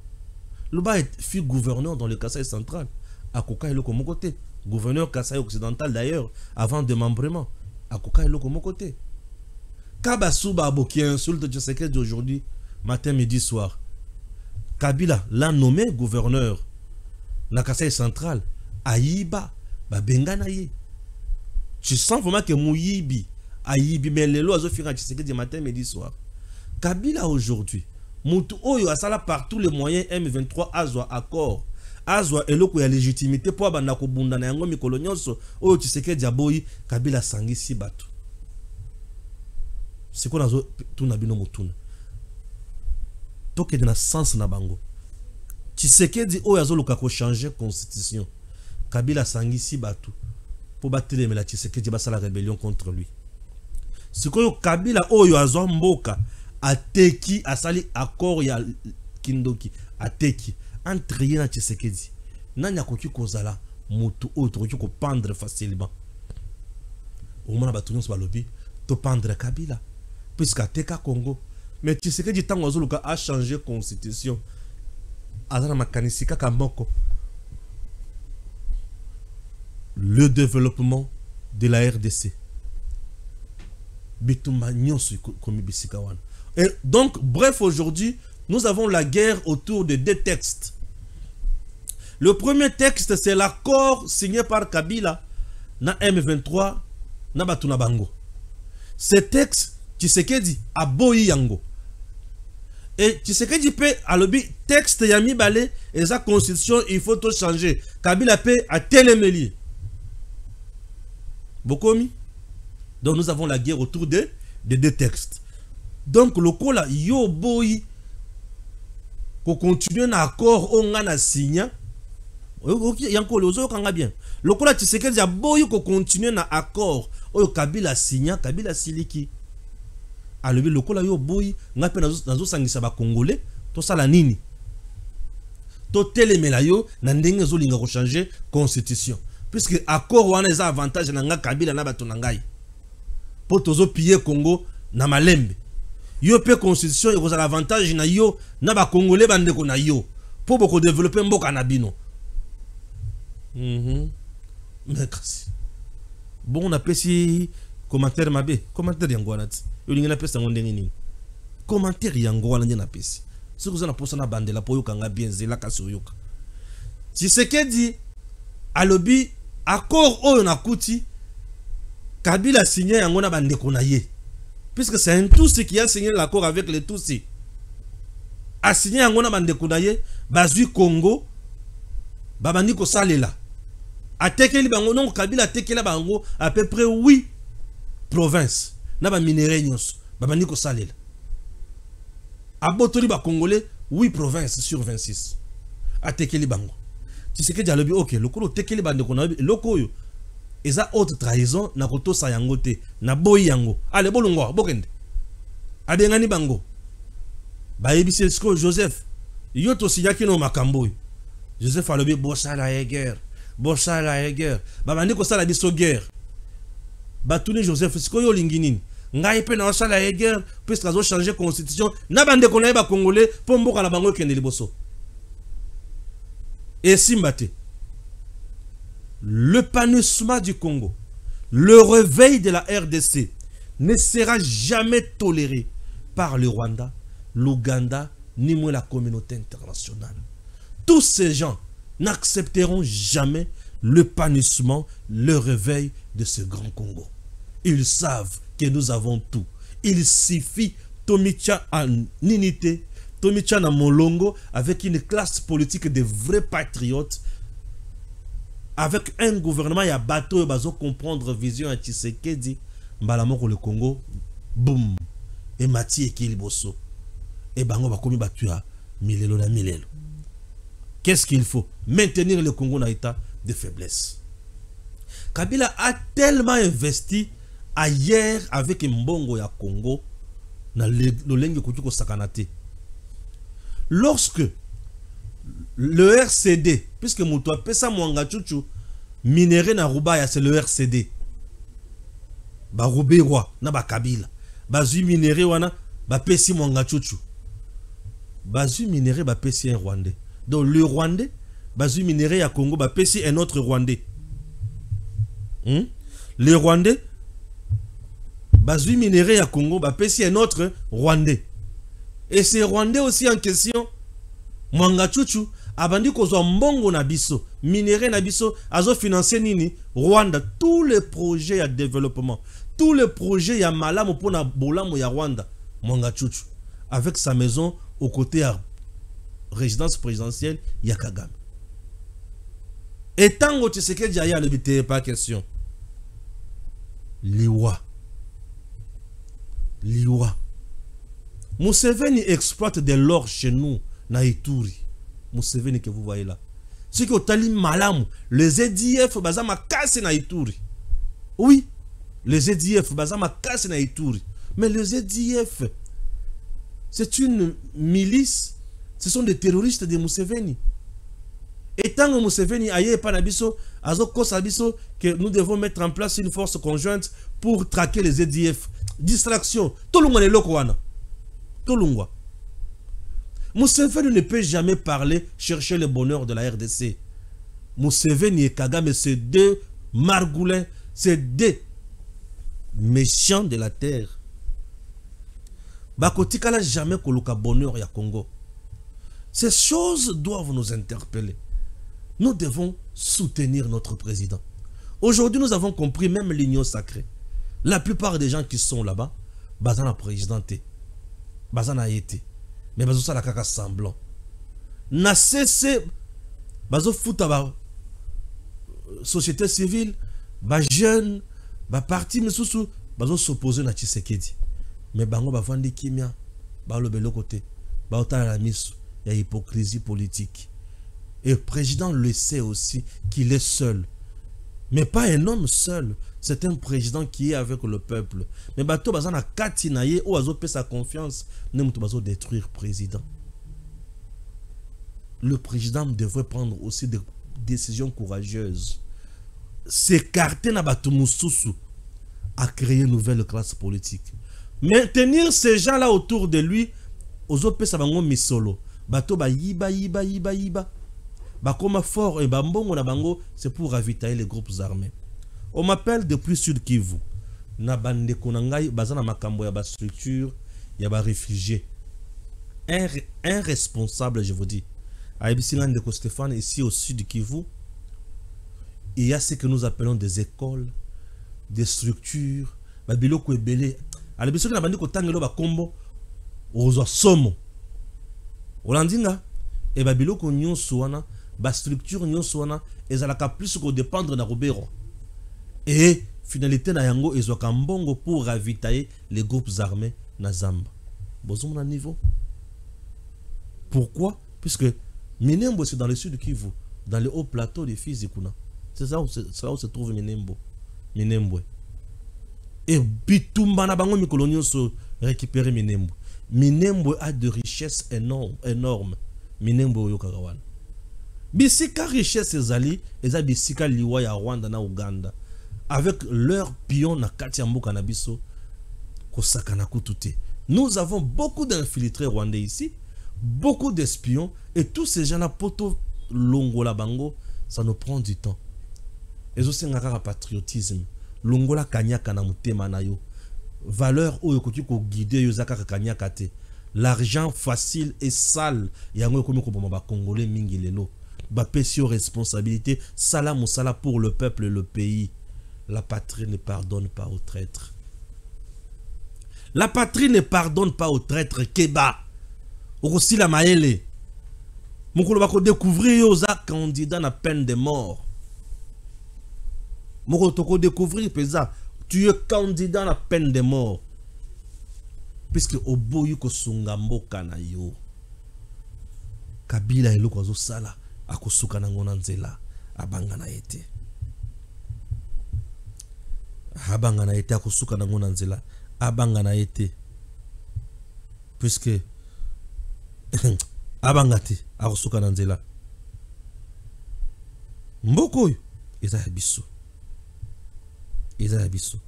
Lubaya fut gouverneur dans le Kasaï central. Akoka et Loko Mokote. Gouverneur Kasaï occidental d'ailleurs, avant démembrement. Akoka et Loko Mokote. Kabasuba Abo qui insulte Tshisekedi d'aujourd'hui, matin, midi, soir. Kabila l'a nommé gouverneur. Na Kasaï central. Aïba, Benganaye. Tu sens vraiment que Mouyibi, Aïbi, mais les lois ont Tshisekedi matin, midi, soir. Kabila aujourd'hui. Moutou Oyo a sala par tous les moyens M23 Azwa accord. Azwa eloko ya légitimité pour abanda ko bunda na yango mikolo nyonso Oyo Tshisekedi aboyi Kabila sangisi bato. C'est quoi nazo tout na bino mutuna. Toke na sens na bango. Tshisekedi Oyo azoluka ko changer constitution. Kabila sangisi bato pour battre la Tshisekedi basala rébellion contre lui. C'est quoi Kabila Oyo azwa mboka ateki asali accord ya Kindoki ateki entre yena Tshisekedi nani akoki kozala mutu oyo tokoki ko pendre facilement au moins batu nyonso balobi to pendre Kabila puisque ateka Congo mais Tshisekedi tango azoluka a changer constitution azana makanisi kaka moko le développement de la RDC bituma nyonso komi bisika wana. Et donc, bref, aujourd'hui, nous avons la guerre autour de deux textes. Le premier texte, c'est l'accord signé par Kabila, na M23, na Batuna Bango. Ce texte, Tshisekedi a boyi yango. Et Tshisekedi peut, à l'obi, texte yami balé, et sa constitution, il faut tout changer. Kabila peut à téléméli. Bokomi. Donc, nous avons la guerre autour de deux textes. Donc le coup là yo boy ko continuer na accord on a signé OK yanko lozo kanga bien le coup là tu sais que ya boy ko continuer na accord o Kabila signé Kabila siliki a le coup là yo boy ngape nazo sangisa ba congolais to sala nini to telemela yo na ndenge zo linga ko changer constitution puisque accord wana eza avantage na nga Kabila na bato na ngai pour tozo piller Congo na malembe. Yo pe constitution yo avantage na yo na ba congolais bande ko na yo pour beaucoup développer mboka na bino. Merci. Bon on appelle si commentaire mabe, commentaire yango wana ti. Yo lingena pesa ngonde nini. Commentaire yango wana na pesi. Ce que vous en posa na bande la po yo kanga bien zela kaso yoka. Tshisekedi alobi accord oyo na kuti Kabila signé yango na bande ko na ye. Puisque c'est un Tutsi qui a signé l'accord avec les Tutsis. A signé yango na bande ko na ye, bazui Congo, babandi ko salela. A tekeli bango non Kabila tekela bango à peu près 8 provinces. Na ba minéraux nyos, babandi ko salela. A botoli ba congolais 8 provinces sur 26. A tekeli bango. Tu sais que dialobi OK, lokolo tekeli bande ko na loko yo. Eza haute trahison na koto sa yango te na boyi yango ale bolongwa bokende abengani bango bayebisi esko Joseph yo to siyaki no makambo Joseph alobi bosala guerre babandi ko sala biso guerre batuni Joseph esko yo lingini ngai pe na sala guerre puisque azo changer constitution na bande ko na ba congolais po mboka na bango kende liboso et simbate. Le panissement du Congo, le réveil de la RDC ne sera jamais toléré par le Rwanda, l'Ouganda, ni moins la communauté internationale. Tous ces gens n'accepteront jamais le panissement, le réveil de ce grand Congo. Ils savent que nous avons tout. Il suffit Tomicha en unité, Tomicha en Molongo, avec une classe politique de vrais patriotes, avec un gouvernement, il y a bateau, il faut comprendre vision à Tshisekedi, Mbalamoko le Congo, boum, et Mati et Kiliboso, et Bango Bakomi Batua, Milelo na Milelo. Qu'est-ce qu'il faut? Maintenir le Congo dans l'état de faiblesse. Kabila a tellement investi ailleurs avec Mbongo ya Congo, dans le lengue Koutuko Sakanate. Lorsque le RCD, puisque Moutoua Pesa Mwanga Chuchu, minéré na Rubaya, c'est le RCD. Ba Rubewa, na ba Kabila. Bazui minéré wana, ba Pesi Mwanga Chuchu. Bazui minéré, ba Pesi un Rwandais. Donc le Rwandais, bazui minéré à Congo, ba Pesi un autre Rwandais. Le Rwandais, bazui minéré à Congo, ba Pesi un autre Rwandais. Et ces Rwandais aussi en question, Mwanga Chuchu, abandi kozwa mbongo na biso, minéré na biso, azo financer nini, Rwanda, tous les projets à développement, tous les projets ya malamu pona bolamu ya Rwanda, Mwanga Chuchu, avec sa maison au côté à résidence présidentielle, ya Kagame. Et tant que tu sais que Jaya ne bite pas question. Liwa. Museveni exploite de l'or chez nous, na Ituri. Museveni que vous voyez là. Ce qui est au tali malamu, les EDF bazama casse na Ituri. Oui, les EDF bazama casse na Ituri. Mais les EDF, c'est une milice, ce sont des terroristes de Museveni. Et tant que Museveni aye panabiso, azo kosabiso que nous devons mettre en place une force conjointe pour traquer les EDF. Distraction. Tout le monde est lokoana. Tolungwa. Museveni ne peut jamais parler, chercher le bonheur de la RDC. Museveni et Kagame, c'est deux margoulins, c'est deux méchants de la terre. Bakotika n'a jamais koluka bonheur ya Congo. Ces choses doivent nous interpeller. Nous devons soutenir notre président. Aujourd'hui, nous avons compris même l'union sacrée. La plupart des gens qui sont là-bas, bazana présidenté. Bazana été. Mais bazo ça la kaka semblant. Na cessé bazo fouta ba société civile, ba jeune, ba parti misusu bazo s'opposer na Tshisekedi. Mais bango ba vandi kimia, ba lo belo côté, ba ota la misu, il y a hypocrisie politique. Et le président le sait aussi qu'il est seul. Mais pas un homme seul. C'est un président qui est avec le peuple. Mais bato bazana katinaye ou azo pe sa confiance, ne muto bazo détruire président. Le président devrait prendre aussi des décisions courageuses. S'écarter na bato mususu à créer une nouvelle classe politique. Maintenir ces gens-là autour de lui, aux autres ça va misolo. Bato ba yiba. Ba comme fort et bambongo na bango, c'est pour ravitailler les groupes armés. On m'appelle depuis Sud Kivu. Na bande konangai bazana makambo ya ba structure, ya ba réfugiés. Un responsable, je vous dis. À Ebisilan de Stéphane, ici au Sud Kivu, il y a ce que nous appelons des écoles, des structures, ba biloko ebele. À l'Ebisilan na bande ko tangelo ba kombo ozo somo. Olandinga et ba biloko nyonso wana ba structure nyonso wana ezalaka plus ko dépendre na Robero. Et finalité na yango ezoka mbongo pour ravitailler les groupes armés na Zamba. Bozomo na niveau. Pourquoi? Puisque Minembo c'est dans le sud Kivu, dans le haut plateau de Fizikuna. C'est là où se trouve Minembo. Et Bitumba na bango mikolo nyonso récupérer Minembo. Minembo a de richesses énormes. Minembo yokagawana. Bisika richesse ezali, eza bisika liwa ya Rwanda na Uganda. Avec leur pion na kati ya mboka na biso kosaka na kutute. Nous avons beaucoup d'infiltrés rwandais ici, beaucoup d'espions, et tous ces gens-là poto longola bango, ça nous prend du temps. Et aussi un patriotisme. Longola kanyaka na mutema na yo. Valeur ou yokoki ko guider yo zakaka kanyaka te. L'argent facile et sale yango yokomi ko ba congolais mingi lelo. Ba pesio responsabilité, sala musala pour le peuple et le pays. La patrie ne pardonne pas aux traîtres. La patrie ne pardonne pas aux traîtres. Keba. Aussi la maele. Mokolo bako découvrir yo za candidat na peine de mort. Mokolo toko découvrir pesa. Tu es candidat na peine de mort. Puisque oboyi ko sunga mboka na yo. Kabila eloko azo sala akosuka na ngona nzela abanga na ete. Abanga na ete akosuka na ngona nzela abanga na ete. Puisque abangati akosuka na nzela mboko oyo eza ya biso, eza ya biso.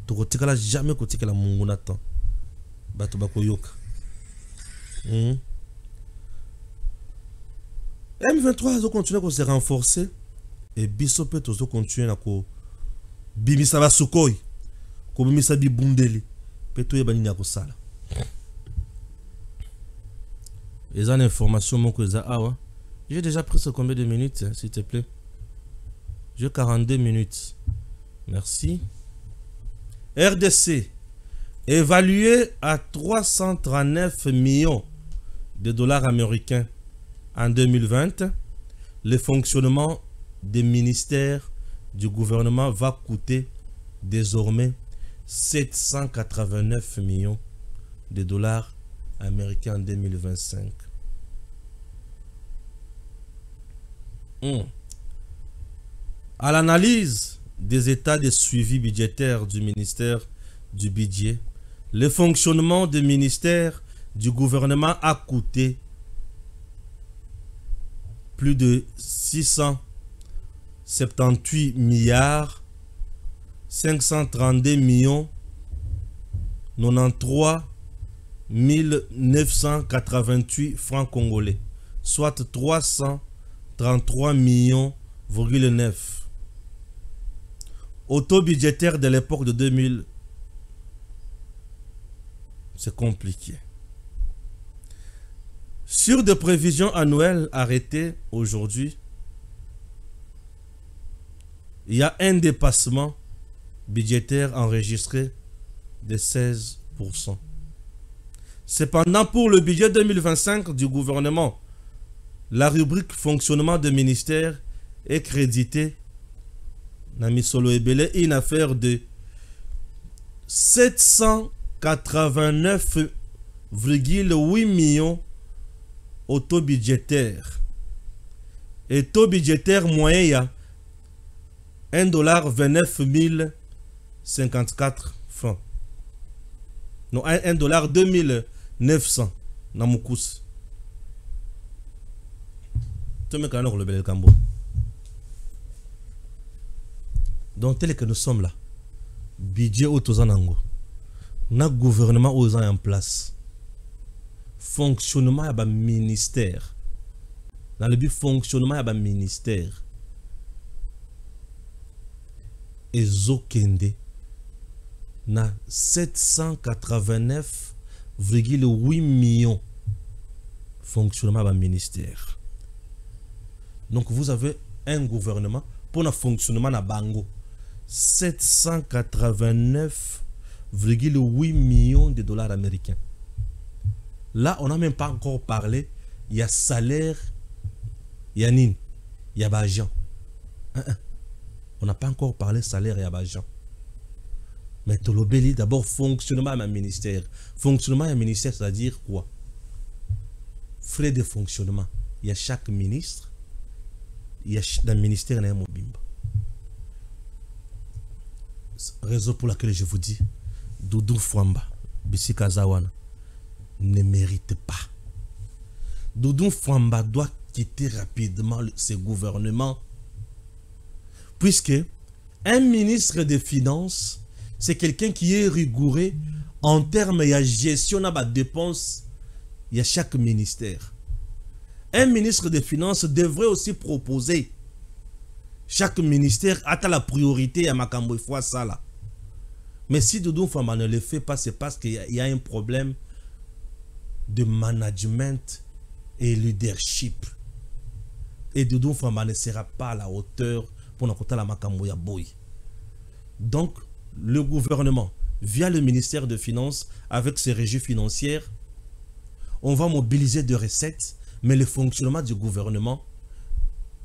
Tokotikala jamais kotikala mungu na temps bato bakoyoka. M23 azo continuer à se renforcer et biso peut ozo continuer na ko bimisa ba sukoi ko bimisa bibundeli peto yeba nini akosala. Les informations moko za awa. J'ai déjà pris ce combien de minutes, s'il te plaît? J'ai 42 minutes. Merci. RDC évalué à 339 millions de dollars américains en 2020. Le fonctionnement des ministères du gouvernement va coûter désormais 789 millions de dollars américains en 2025. À l'analyse des états de suivi budgétaire du ministère du budget, le fonctionnement des ministères du gouvernement a coûté plus de 678 milliards 532 millions 93 988 francs congolais, soit 333 millions 9. Au taux budgétaire de l'époque de 2000, c'est compliqué. Sur des prévisions annuelles arrêtées aujourd'hui, il y a un dépassement budgétaire enregistré de 16%. Cependant, pour le budget 2025 du gouvernement, la rubrique fonctionnement de ministère est créditée une affaire de 789,8 millions au taux budgétaire. Et taux budgétaire moyen, il y a $1,29 054 francs. Non, $1,2900 na mukous. Donc tel que nous sommes là, budget autozanango na gouvernement aux en place fonctionnement ya ministère dans le but fonctionnement ya ministère ezokende na 789,8 millions fonctionnement ya ministère. Donc vous avez un gouvernement pour le fonctionnement na bango 789,8 millions de dollars américains. Là, on n'a même pas encore parlé, il y a salaire, il y a nini, il y a agent. On n'a pas encore parlé salaire et agent. Mais Tolobeli, d'abord, fonctionnement à un ministère. Fonctionnement à un ministère, c'est-à-dire quoi? Frais de fonctionnement. Il y a chaque ministre, il y a dans le ministère, il y a un mobimba. Raison pour laquelle je vous dis, Doudou Fwamba, Bissi Kazawana, ne mérite pas. Doudou Fwamba doit quitter rapidement ce gouvernement, puisque un ministre des Finances, c'est quelqu'un qui est rigoureux en termes de gestion de la dépense. Il y a chaque ministère. Un ministre des Finances devrait aussi proposer. Chaque ministère a la priorité à Makambo fois ça là. Mais si Doudou Fwamba ne le fait pas, c'est parce qu'il y a un problème de management et leadership. Et Doudou Fwamba ne sera pas à la hauteur pour nous la Makambo ya boy. Donc, le gouvernement, via le ministère des Finances, avec ses régies financières, on va mobiliser des recettes, mais le fonctionnement du gouvernement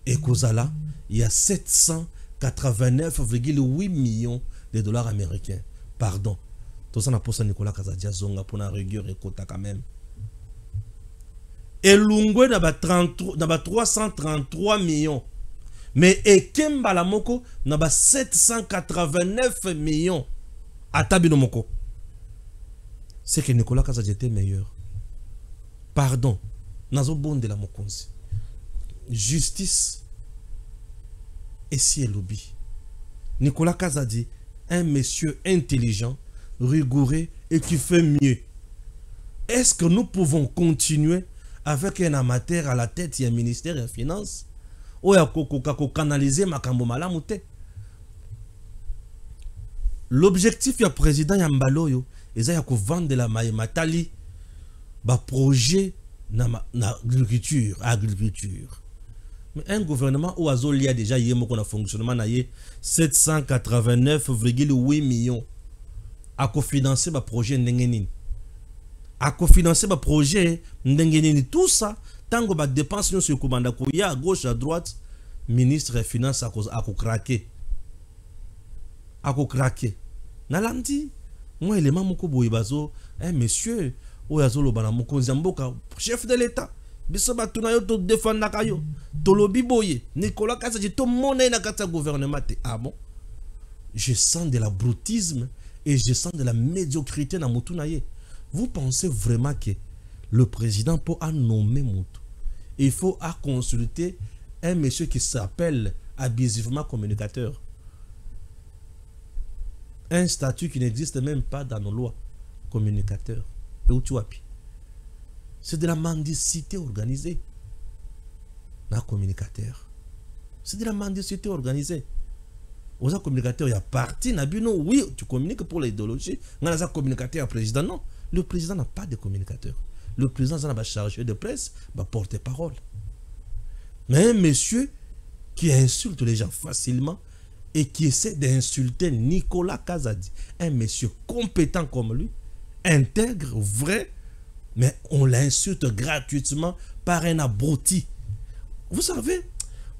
est Kozala, il y a 789,8 millions de dollars américains. Pardon. Tout ça n'a pas Nicolas Kazadia Zonga pour la rigueur et quota quand même. Et Lungwe n'a pas 333 millions. Mais Ekemba la Moko n'a pas 789 millions. À Tabino Moko. C'est que Nicolas Kazadia était meilleur. Pardon. Nazo bon de la Mokonzi. Justice. Et si elle lobby. Nicolas Kazadi, un monsieur intelligent, rigoureux et qui fait mieux. Est-ce que nous pouvons continuer avec un amateur à la tête, il y a un ministère des Finances, ou il y a canaliser Makambo Malamute? L'objectif du président Yambaloyo, c'est de vendre la matali, projet na agriculture. Mais un gouvernement où il y a déjà un fonctionnement na 789,8 millions à cofinancer le projet Ndengenini. À cofinancer le projet Ndengenini. Tout ça, tant que les dépenses nous sur commande à gauche, à droite, ministre des Finances a craqué. A craqué. Nalandi, moi, élément moko boibazo, un monsieur, ou yazolo bana moko nzamboka, chef de l'État. Bisoba tunayo to défendre kayo to lobi boye Nicolas Kazadi to monnaie na kata gouvernement. Ah bon, je sens de la broutisme et je sens de la médiocrité na mutunaye. Vous pensez vraiment que le président peut nommer Moutou? Il faut consulter un monsieur qui s'appelle abusivement communicateur, un statut qui n'existe même pas dans nos lois. Communicateur et où tu appuies. C'est de la mendicité organisée. Un communicateur. C'est de la mendicité organisée. Aux communicateurs, il y a parti, oui, tu communiques pour l'idéologie. Mais les communicateurs, le président, non. Le président n'a pas de communicateur. Le président n'a pas chargé de presse, va porter parole. Mais un monsieur qui insulte les gens facilement et qui essaie d'insulter Nicolas Kazadi, un monsieur compétent comme lui, intègre, vrai, mais on l'insulte gratuitement par un abruti. Vous savez,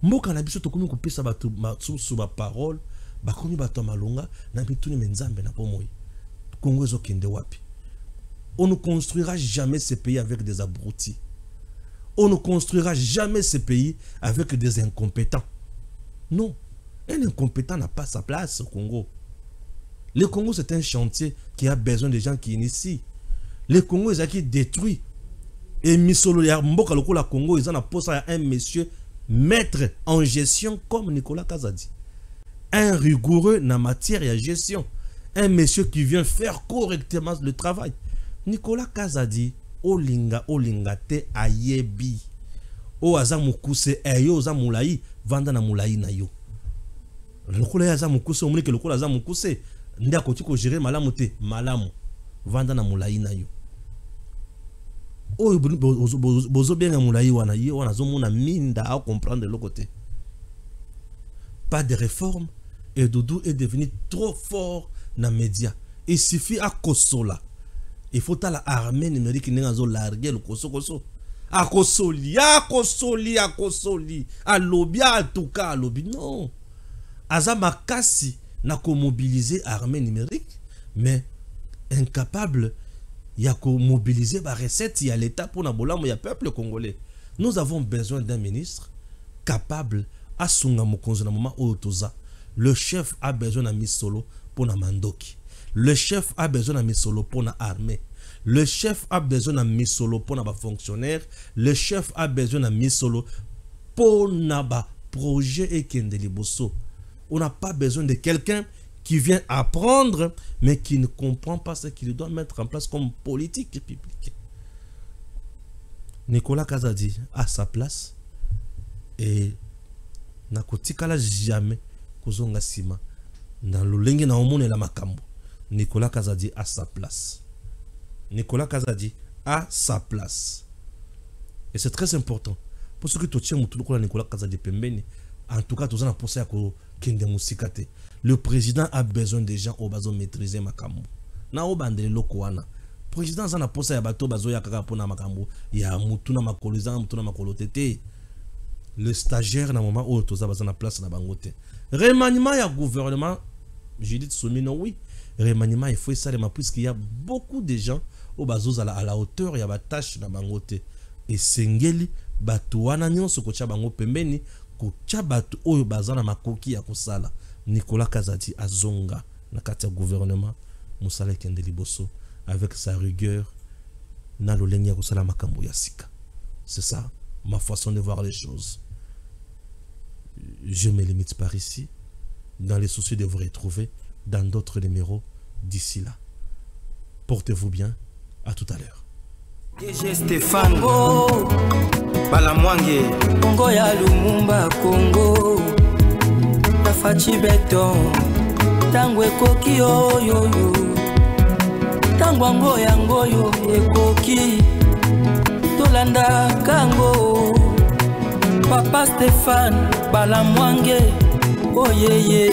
moi quand on a coupé sa parole, on ne construira jamais ce pays avec des abrutis. On ne construira jamais ce pays avec des incompétents. Non, un incompétent n'a pas sa place au Congo. Le Congo, c'est un chantier qui a besoin de gens qui initient. Le Congo est qui détruit. Et Misolo ya Mboka Lokola Congo, ils en a posé à un monsieur maître en gestion comme Nicolas Kazadi. Un rigoureux en matière de gestion. un monsieur qui vient faire correctement le travail. Nicolas Kazadi, Olinga te ayebi. O aza mukuse eyo oza mulai vanda na mulai na yo. Lokola ya aza mukuse omoni ke lokola aza mukuse ndia koti ko gérer malamu te malamu vanda na mulai na yo. O bozo bien mulai wana yo wana zo mona minda à comprendre le côté. Pas de réforme et Doudou est devenu trop fort dans les médias. Il suffit à Kosola. Il faut à la armée numérique qui n'est pas largué le Koso. A Kosoli, a lobby, à tout cas, à lobby. Non. Azama Kassi n'a qu'à mobiliser l'armée numérique, mais incapable, il y a qu'à mobiliser la recette, il y a l'État pour il y a le peuple congolais. Nous avons besoin d'un ministre capable à Sunga Mokonzo na moment Otoza. Le chef a besoin d'un solo pour na mandoki. Le chef a besoin d'un solo pour na armée. Le chef a besoin d'un solo pour na fonctionnaire. Le chef a besoin d'un solo pour na projet et kendeliboso. On n'a pas besoin de quelqu'un qui vient apprendre mais qui ne comprend pas ce qu'il doit mettre en place comme politique publique. Nicolas Kazadi a sa place et na kotikala jamais kozonga sima dans lolenge na omone la makambo. Nicolas Kazadi a sa place. Nicolas Kazadi a sa place. Et c'est très important. Pour ce que tu tiens tout le Nicolas Kazadi pembeni, en tout cas tu as pensé à ko kende musikate. Le président a besoin des gens au bazo maîtriser makambo. Na obandele lokwana. Président zana pensé ya bato bazo ya kaka pona makambo. Ya mutuna makoliza mutuna makolotete. Le stagiaire na moment où tous na place na bangote. Remaniement ya gouvernement, Judith Soumino oui, remaniement il faut ça puisqu'il y a beaucoup de gens au bazos à la hauteur il y a ba tâche na bangote et sengeli batu wana nyonso ko cha bango pembeni ko cha batu oyo bazana makoki ya kosala. Nicolas Kazadi azonga na kati ya gouvernement musala kende liboso avec sa rigueur na lolenge ya kosala makambo ya sika. C'est ça ma façon de voir les choses. Je me limite par ici. Dans les soucis de vous retrouver dans d'autres numéros d'ici là. Portez-vous bien. À tout à l'heure. DG Stéphane Balamwange Congo ya Lumumba Congo Tafachi Beton Tangwe Koki yo Tangwango yangoyo Ekoki Tolanda Kango Papa Stéphane Balamwange oh yeah yeah